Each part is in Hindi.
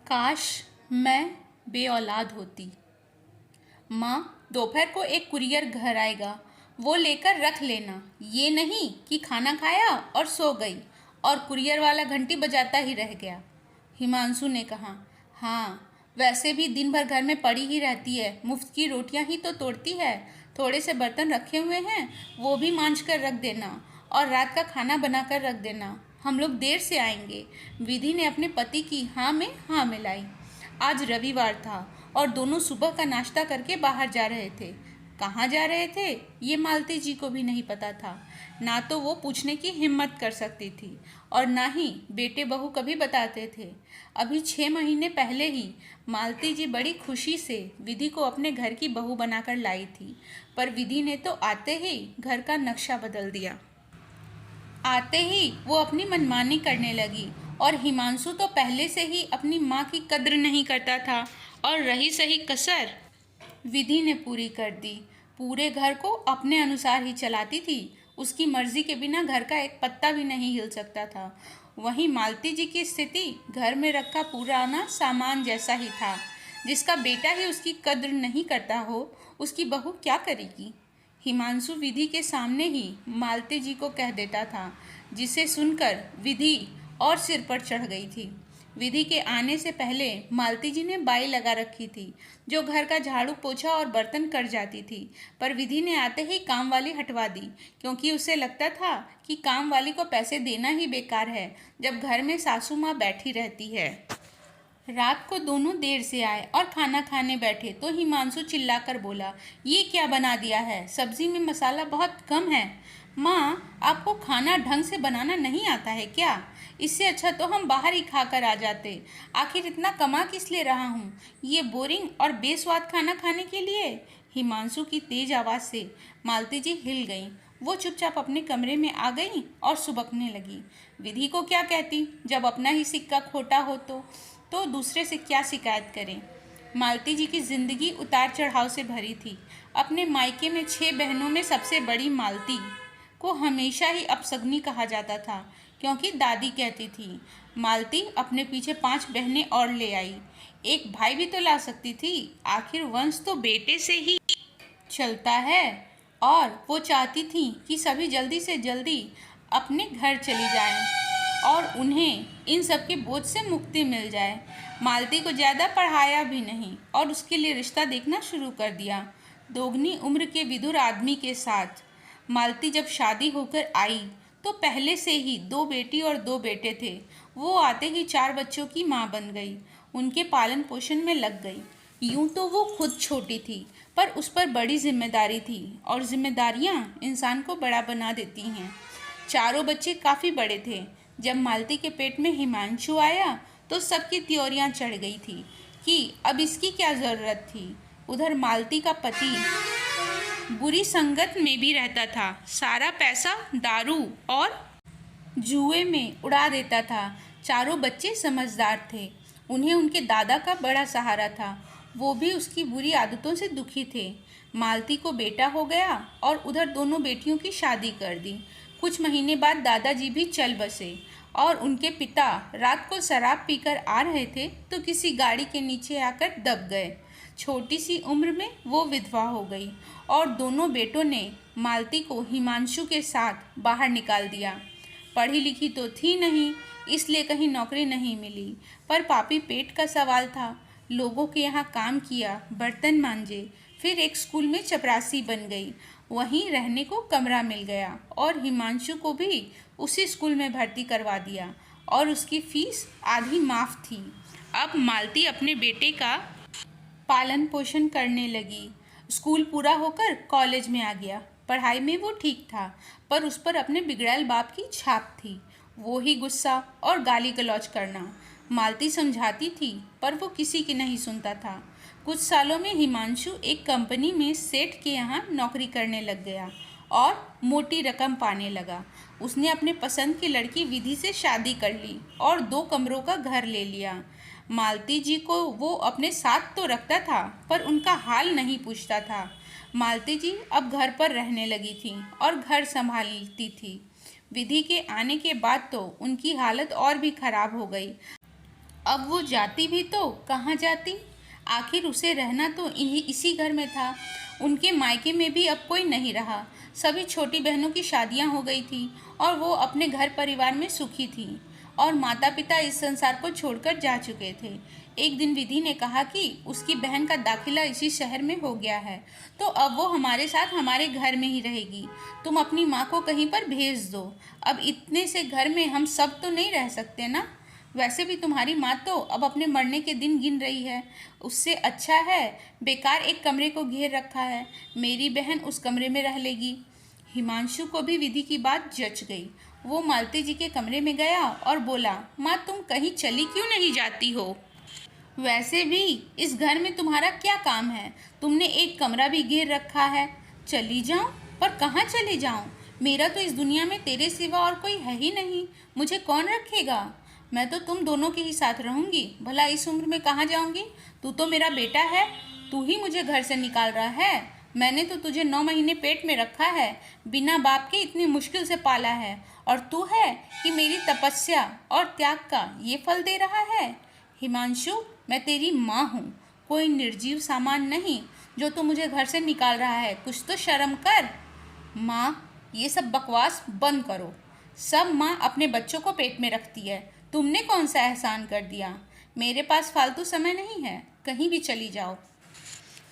काश मैं बे औलाद होती। माँ, दोपहर को एक कुरियर घर आएगा, वो लेकर रख लेना। ये नहीं कि खाना खाया और सो गई और कुरियर वाला घंटी बजाता ही रह गया। हिमांशु ने कहा, हाँ, वैसे भी दिन भर घर में पड़ी ही रहती है, मुफ्त की रोटियां ही तो तोड़ती है। थोड़े से बर्तन रखे हुए हैं, वो भी मांज कर रख देना और रात का खाना बनाकर रख देना। हम लोग देर से आएंगे। विधि ने अपने पति की हाँ में हाँ मिलाई। आज रविवार था और दोनों सुबह का नाश्ता करके बाहर जा रहे थे। कहाँ जा रहे थे ये मालती जी को भी नहीं पता था। ना तो वो पूछने की हिम्मत कर सकती थी और ना ही बेटे बहू कभी बताते थे। अभी 6 महीने पहले ही मालती जी बड़ी खुशी से विधि को अपने घर की बहू बनाकर लाई थी, पर विधि ने तो आते ही घर का नक्शा बदल दिया। आते ही वो अपनी मनमानी करने लगी और हिमांशु तो पहले से ही अपनी माँ की कद्र नहीं करता था और रही सही कसर विधि ने पूरी कर दी। पूरे घर को अपने अनुसार ही चलाती थी। उसकी मर्जी के बिना घर का एक पत्ता भी नहीं हिल सकता था। वहीं मालती जी की स्थिति घर में रखा पुराना सामान जैसा ही था। जिसका बेटा ही उसकी कद्र नहीं करता हो, उसकी बहू क्या करेगी। हिमांशु विधि के सामने ही मालती जी को कह देता था, जिसे सुनकर विधि और सिर पर चढ़ गई थी। विधि के आने से पहले मालती जी ने बाई लगा रखी थी, जो घर का झाड़ू पोछा और बर्तन कर जाती थी, पर विधि ने आते ही काम वाली हटवा दी, क्योंकि उसे लगता था कि काम वाली को पैसे देना ही बेकार है जब घर में सासू माँ बैठी रहती है। रात को दोनों देर से आए और खाना खाने बैठे तो हिमांशु चिल्लाकर बोला, ये क्या बना दिया है, सब्जी में मसाला बहुत कम है। माँ, आपको खाना ढंग से बनाना नहीं आता है क्या? इससे अच्छा तो हम बाहर ही खाकर आ जाते। आखिर इतना कमा किस लिए रहा हूँ, ये बोरिंग और बेस्वाद खाना खाने के लिए? हिमांशु की तेज आवाज़ से मालती जी हिल गईं। वो चुपचाप अपने कमरे में आ गई और सुबकने लगी। विधि को क्या कहती, जब अपना ही सिक्का खोटा हो तो दूसरे से क्या शिकायत करें। मालती जी की जिंदगी उतार चढ़ाव से भरी थी। अपने मायके में 6 बहनों में सबसे बड़ी मालती को हमेशा ही अपशगुनी कहा जाता था, क्योंकि दादी कहती थी, मालती अपने पीछे 5 बहनें और ले आई, एक भाई भी तो ला सकती थी। आखिर वंश तो बेटे से ही चलता है। और वो चाहती थी कि सभी जल्दी से जल्दी अपने घर चली जाएं और उन्हें इन सब के बोझ से मुक्ति मिल जाए। मालती को ज़्यादा पढ़ाया भी नहीं और उसके लिए रिश्ता देखना शुरू कर दिया, दोगुनी उम्र के विधुर आदमी के साथ। मालती जब शादी होकर आई तो पहले से ही 2 बेटी और 2 बेटे थे। वो आते ही 4 बच्चों की माँ बन गई, उनके पालन पोषण में लग गई। यूं तो वो खुद छोटी थी, पर उस पर बड़ी जिम्मेदारी थी और जिम्मेदारियां इंसान को बड़ा बना देती हैं। चारों बच्चे काफ़ी बड़े थे। जब मालती के पेट में हिमांशु आया तो सबकी त्योरियां चढ़ गई थी कि अब इसकी क्या ज़रूरत थी। उधर मालती का पति बुरी संगत में भी रहता था, सारा पैसा दारू और जुए में उड़ा देता था। चारों बच्चे समझदार थे, उन्हें उनके दादा का बड़ा सहारा था। वो भी उसकी बुरी आदतों से दुखी थे। मालती को बेटा हो गया और उधर दोनों बेटियों की शादी कर दी। कुछ महीने बाद दादाजी भी चल बसे और उनके पिता रात को शराब पीकर आ रहे थे तो किसी गाड़ी के नीचे आकर दब गए। छोटी सी उम्र में वो विधवा हो गई और दोनों बेटों ने मालती को हिमांशु के साथ बाहर निकाल दिया। पढ़ी लिखी तो थी नहीं, इसलिए कहीं नौकरी नहीं मिली, पर पापी पेट का सवाल था। लोगों के यहाँ काम किया, बर्तन मांजे, फिर एक स्कूल में चपरासी बन गई। वहीं रहने को कमरा मिल गया और हिमांशु को भी उसी स्कूल में भर्ती करवा दिया और उसकी फीस आधी माफ़ थी। अब मालती अपने बेटे का पालन पोषण करने लगी। स्कूल पूरा होकर कॉलेज में आ गया। पढ़ाई में वो ठीक था, पर उस पर अपने बिगड़ैल बाप की छाप थी। वो ही गुस्सा और गाली गलौज करना। मालती समझाती थी, पर वो किसी की नहीं सुनता था। कुछ सालों में हिमांशु एक कंपनी में सेठ के यहाँ नौकरी करने लग गया और मोटी रकम पाने लगा। उसने अपने पसंद की लड़की विधि से शादी कर ली और 2 कमरों का घर ले लिया। मालती जी को वो अपने साथ तो रखता था, पर उनका हाल नहीं पूछता था। मालती जी अब घर पर रहने लगी थी और घर संभालती थी। विधि के आने के बाद तो उनकी हालत और भी खराब हो गई। अब वो जाती भी तो कहाँ जाती, आखिर उसे रहना तो इसी घर में था। उनके मायके में भी अब कोई नहीं रहा। सभी छोटी बहनों की शादियां हो गई थी और वो अपने घर परिवार में सुखी थी और माता पिता इस संसार को छोड़कर जा चुके थे। एक दिन विधि ने कहा कि उसकी बहन का दाखिला इसी शहर में हो गया है, तो अब वो हमारे साथ हमारे घर में ही रहेगी। तुम अपनी माँ को कहीं पर भेज दो। अब इतने से घर में हम सब तो नहीं रह सकते ना। वैसे भी तुम्हारी माँ तो अब अपने मरने के दिन गिन रही है। उससे अच्छा है बेकार एक कमरे को घेर रखा है। मेरी बहन उस कमरे में रह लेगी। हिमांशु को भी विधि की बात जच गई। वो मालती जी के कमरे में गया और बोला, माँ तुम कहीं चली क्यों नहीं जाती हो? वैसे भी इस घर में तुम्हारा क्या काम है? तुमने एक कमरा भी घेर रखा है। चली जाऊं? पर कहाँ चली जाऊं? मेरा तो इस दुनिया में तेरे सिवा और कोई है ही नहीं। मुझे कौन रखेगा? मैं तो तुम दोनों के ही साथ रहूंगी। भला इस उम्र में कहाँ जाऊंगी? तू तो मेरा बेटा है। तू ही मुझे घर से निकाल रहा है। मैंने तो तुझे 9 महीने पेट में रखा है, बिना बाप के इतनी मुश्किल से पाला है, और तू है कि मेरी तपस्या और त्याग का ये फल दे रहा है। हिमांशु, मैं तेरी माँ हूँ, कोई निर्जीव सामान नहीं जो तू मुझे घर से निकाल रहा है। कुछ तो शर्म कर। माँ, ये सब बकवास बंद करो। सब माँ अपने बच्चों को पेट में रखती है। तुमने कौन सा एहसान कर दिया? मेरे पास फालतू समय नहीं है, कहीं भी चली जाओ।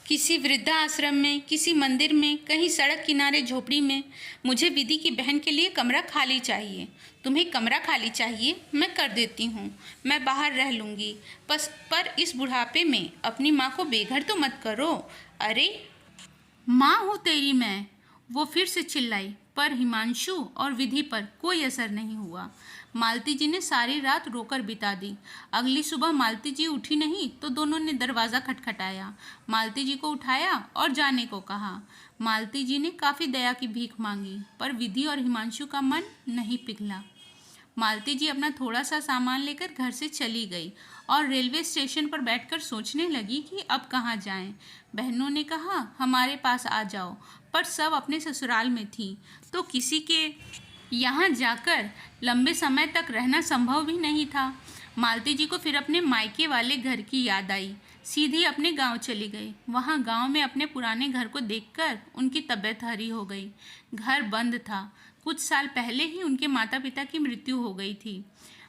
किसी वृद्धा आश्रम में, किसी मंदिर में, कहीं सड़क किनारे झोपड़ी में। मुझे विधि की बहन के लिए कमरा खाली चाहिए। तुम्हें कमरा खाली चाहिए, मैं कर देती हूँ। मैं बाहर रह लूँगी। पर इस बुढ़ापे में अपनी माँ को बेघर तो मत करो। अरे माँ हूँ तेरी मैं, वो फिर से चिल्लाई। पर हिमांशु और विधि पर कोई असर नहीं हुआ। मालती जी ने सारी रात रोकर बिता दी। अगली सुबह मालती जी उठी नहीं तो दोनों ने दरवाज़ा खटखटाया। मालती जी को उठाया और जाने को कहा। मालती जी ने काफ़ी दया की भीख मांगी, पर विधि और हिमांशु का मन नहीं पिघला। मालती जी अपना थोड़ा सा सामान लेकर घर से चली गई और रेलवे स्टेशन पर बैठकर सोचने लगी कि अब कहाँ जाएं। बहनों ने कहा, हमारे पास आ जाओ, पर सब अपने ससुराल में थी, तो किसी के यहाँ जाकर लंबे समय तक रहना संभव भी नहीं था। मालती जी को फिर अपने मायके वाले घर की याद आई। सीधी अपने गांव चली गई। वहां गांव में अपने पुराने घर को देखकर उनकी तबीयत हरी हो गई। घर बंद था। कुछ साल पहले ही उनके माता पिता की मृत्यु हो गई थी।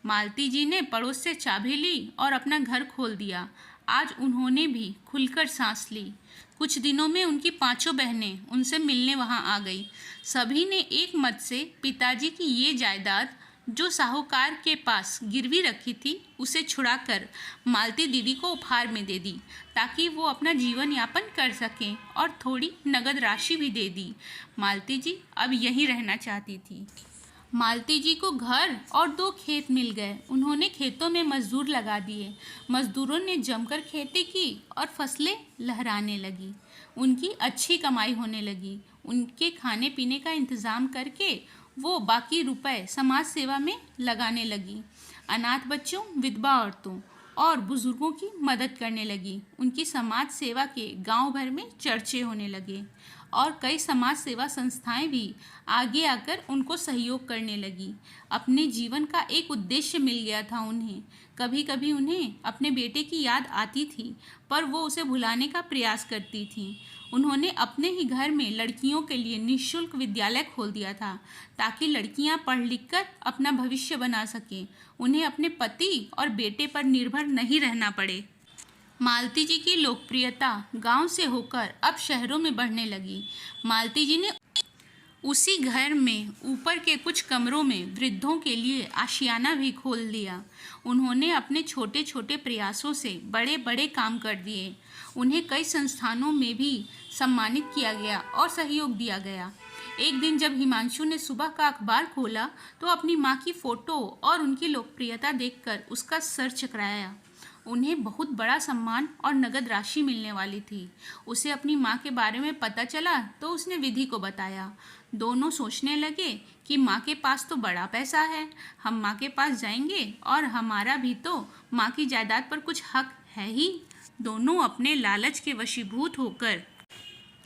मालती जी ने पड़ोस से चाबी ली और अपना घर खोल दिया। आज उन्होंने भी खुलकर सांस ली। कुछ दिनों में उनकी 5 बहनें उनसे मिलने वहां आ गई। सभी ने एक मत से पिताजी की ये जायदाद जो साहूकार के पास गिरवी रखी थी उसे छुड़ाकर मालती दीदी को उपहार में दे दी, ताकि वो अपना जीवन यापन कर सकें, और थोड़ी नगद राशि भी दे दी। मालती जी अब यहीं रहना चाहती थी। मालती जी को घर और 2 खेत मिल गए। उन्होंने खेतों में मजदूर लगा दिए। मजदूरों ने जमकर खेती की और फसलें लहराने लगी। उनकी अच्छी कमाई होने लगी। उनके खाने पीने का इंतज़ाम करके वो बाकी रुपए समाज सेवा में लगाने लगी। अनाथ बच्चों, विधवा औरतों और बुजुर्गों की मदद करने लगी। उनकी समाज सेवा के गांव भर में चर्चे होने लगे और कई समाज सेवा संस्थाएं भी आगे आकर उनको सहयोग करने लगी। अपने जीवन का एक उद्देश्य मिल गया था उन्हें। कभी कभी उन्हें अपने बेटे की याद आती थी, पर वो उसे भुलाने का प्रयास करती थी। उन्होंने अपने ही घर में लड़कियों के लिए निःशुल्क विद्यालय खोल दिया था, ताकि लड़कियां पढ़ लिख कर अपना भविष्य बना सकें। उन्हें अपने पति और बेटे पर निर्भर नहीं रहना पड़े। मालती जी की लोकप्रियता गांव से होकर अब शहरों में बढ़ने लगी। मालती जी ने उसी घर में ऊपर के कुछ कमरों में वृद्धों के लिए आशियाना भी खोल दिया। उन्होंने अपने छोटे छोटे प्रयासों से बड़े बड़े काम कर दिए। उन्हें कई संस्थानों में भी सम्मानित किया गया और सहयोग दिया गया। एक दिन जब हिमांशु ने सुबह का अखबार खोला तो अपनी माँ की फोटो और उनकी लोकप्रियता देखकर उसका सर चकराया। उन्हें बहुत बड़ा सम्मान और नगद राशि मिलने वाली थी। उसे अपनी माँ के बारे में पता चला तो उसने विधि को बताया। दोनों सोचने लगे कि माँ के पास तो बड़ा पैसा है, हम माँ के पास जाएंगे और हमारा भी तो माँ की जायदाद पर कुछ हक है ही। दोनों अपने लालच के वशीभूत होकर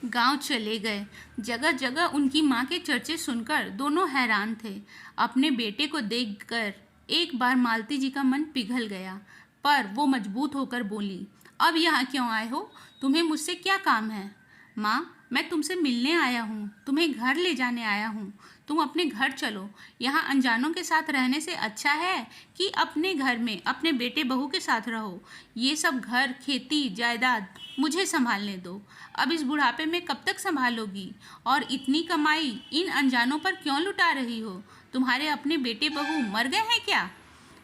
गांव चले गए। जगह जगह उनकी माँ के चर्चे सुनकर दोनों हैरान थे। अपने बेटे को देखकर एक बार मालती जी का मन पिघल गया, पर वो मजबूत होकर बोली, अब यहाँ क्यों आए हो? तुम्हें मुझसे क्या काम है? माँ, मैं तुमसे मिलने आया हूँ, तुम्हें घर ले जाने आया हूँ। तुम अपने घर चलो। यहाँ अनजानों के साथ रहने से अच्छा है कि अपने घर में अपने बेटे बहू के साथ रहो। ये सब घर, खेती, जायदाद मुझे संभालने दो। अब इस बुढ़ापे में कब तक संभालोगी? और इतनी कमाई इन अनजानों पर क्यों लुटा रही हो? तुम्हारे अपने बेटे बहू मर गए हैं क्या?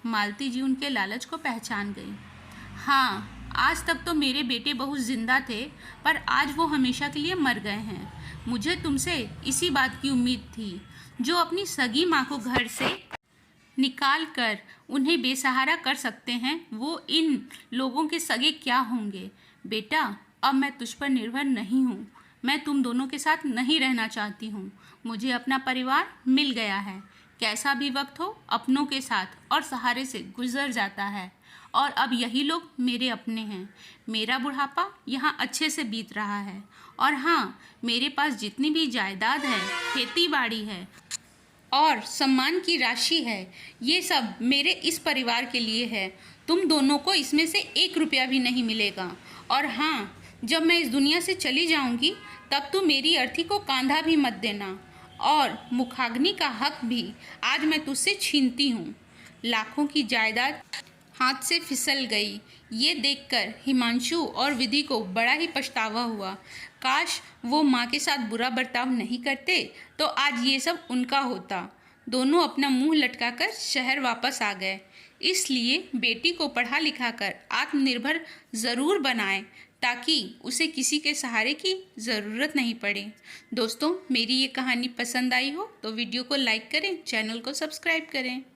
मालती जी उनके लालच को पहचान गई। हाँ, आज तक तो मेरे बेटे बहू जिंदा थे, पर आज वो हमेशा के लिए मर गए हैं। मुझे तुमसे इसी बात की उम्मीद थी। जो अपनी सगी माँ को घर से निकाल कर उन्हें बेसहारा कर सकते हैं, वो इन लोगों के सगे क्या होंगे? बेटा, अब मैं तुझ पर निर्भर नहीं हूँ। मैं तुम दोनों के साथ नहीं रहना चाहती हूँ। मुझे अपना परिवार मिल गया है। कैसा भी वक्त हो, अपनों के साथ और सहारे से गुजर जाता है। और अब यही लोग मेरे अपने हैं। मेरा बुढ़ापा यहाँ अच्छे से बीत रहा है। और हाँ, मेरे पास जितनी भी जायदाद है, खेती बाड़ी है और सम्मान की राशि है, ये सब मेरे इस परिवार के लिए है। तुम दोनों को इसमें से 1 रुपया भी नहीं मिलेगा। और हाँ, जब मैं इस दुनिया से चली जाऊंगी, तब तुम मेरी अर्थी को कांधा भी मत देना। और मुखाग्नि का हक भी आज मैं तुझसे छीनती हूँ। लाखों की जायदाद हाथ से फिसल गई। ये देखकर हिमांशु और विधि को बड़ा ही पछतावा हुआ। काश वो माँ के साथ बुरा बर्ताव नहीं करते तो आज ये सब उनका होता। दोनों अपना मुंह लटकाकर शहर वापस आ गए। इसलिए बेटी को पढ़ा लिखा कर आत्मनिर्भर ज़रूर बनाएं, ताकि उसे किसी के सहारे की ज़रूरत नहीं पड़े। दोस्तों, मेरी ये कहानी पसंद आई हो तो वीडियो को लाइक करें, चैनल को सब्सक्राइब करें।